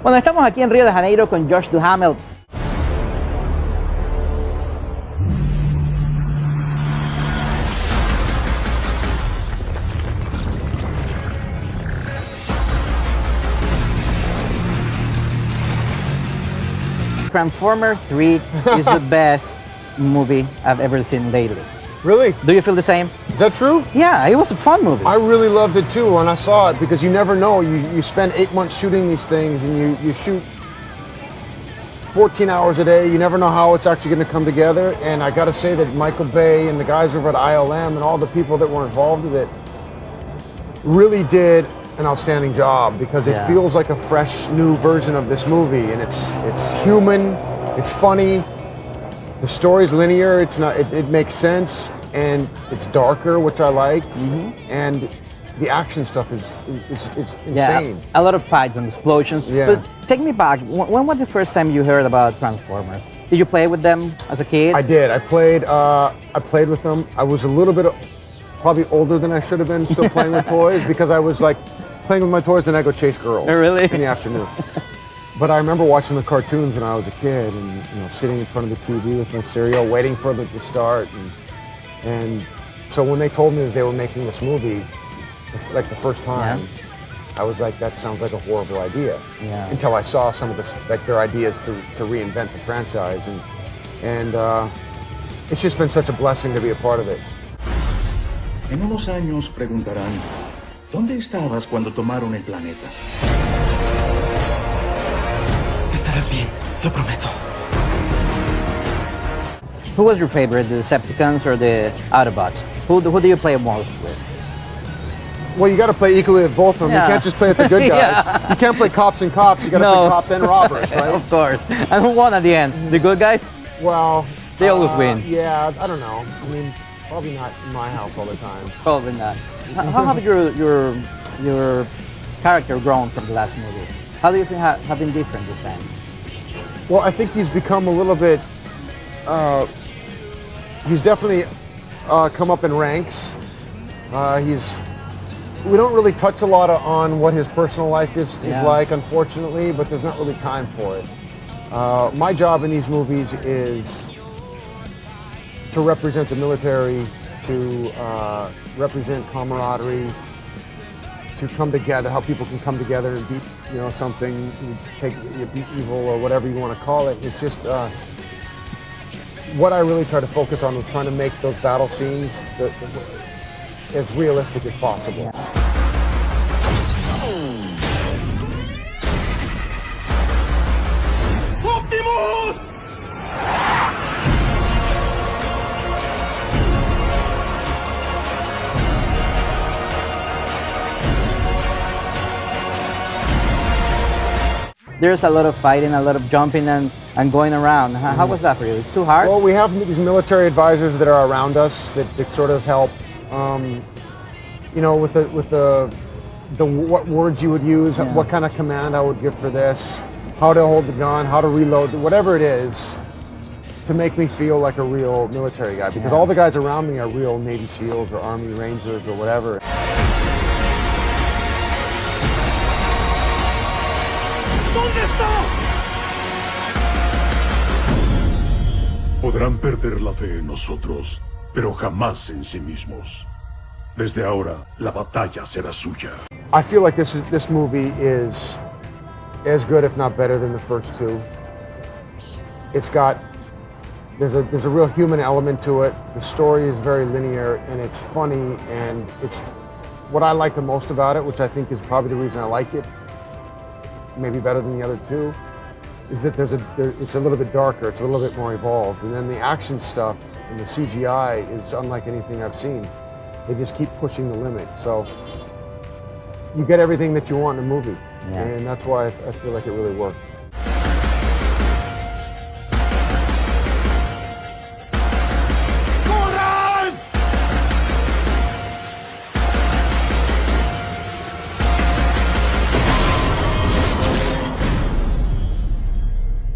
Bueno, estamos aquí en Río de Janeiro con Josh Duhamel. Transformers 3 is the best movie I've ever seen lately. Really? Do you feel the same? Is that true? Yeah, it was a fun movie. I really loved it too when I saw it, because you never know. You spend 8 months shooting these things, and you shoot 14 hours a day. You never know how it's actually going to come together. And I got to say that Michael Bay and the guys over at ILM and all the people that were involved with it really did an outstanding job, because it feels like a fresh new version of this movie, and it's human, it's funny, the story's linear, it makes sense, and it's darker, which I liked, and the action stuff is insane. Yeah, a lot of fights and explosions. Yeah. But take me back, when was the first time you heard about Transformers? Did you play with them as a kid? I did. I played with them. I was a little bit probably older than I should have been, still playing with toys, because I was like playing with my toys, then I go chase girls. Oh, really? In the afternoon. But I remember watching the cartoons when I was a kid, and sitting in front of the TV with my cereal, waiting for them to start. And so when they told me that they were making this movie, like the first time, I was like, that sounds like a horrible idea. Yeah. Until I saw some of their ideas to reinvent the franchise, and it's just been such a blessing to be a part of it. En unos años preguntarán, ¿dónde estabas cuando tomaron el planeta? Estarás bien, lo prometo. Who was your favorite, the Decepticons or the Autobots? Who do you play most with? Well, you got to play equally with both of them. Yeah. You can't just play with the good guys. You can't play cops and cops. You got to play cops and robbers, right? Of course. And who won at the end? The good guys? Well, they always win. Yeah, I don't know. I mean, probably not in my house all the time. Probably not. How have your character grown from the last movie? How do you think have been different this time? Well, I think he's become a little bit. He's definitely come up in ranks. We don't really touch a lot on what his personal life is like, unfortunately, but there's not really time for it. My job in these movies is to represent the military, to represent camaraderie, to come together, how people can come together and beat something, beat evil or whatever you want to call it. It's just what I really try to focus on is trying to make those battle scenes as realistic as possible. ¡Optimus! There's a lot of fighting, a lot of jumping and going around. How was that for you? It's too hard? Well, we have these military advisors that are around us that sort of help, with what words you would use, what kind of command I would give for this, how to hold the gun, how to reload, whatever it is, to make me feel like a real military guy. Because all the guys around me are real Navy SEALs or Army Rangers or whatever. ¿Dónde está? Podrán perder la fe en nosotros, pero jamás en sí mismos. Desde ahora, la batalla será suya. I feel like this movie is as good, if not better, than the first two. It's got there's a real human element to it. The story is very linear and it's funny, and it's what I like the most about it, which I think is probably the reason I like it, maybe better than the other two, is that it's a little bit darker, it's a little bit more evolved, and then the action stuff and the CGI is unlike anything I've seen. They just keep pushing the limit, so you get everything that you want in a movie, and that's why I feel like it really worked.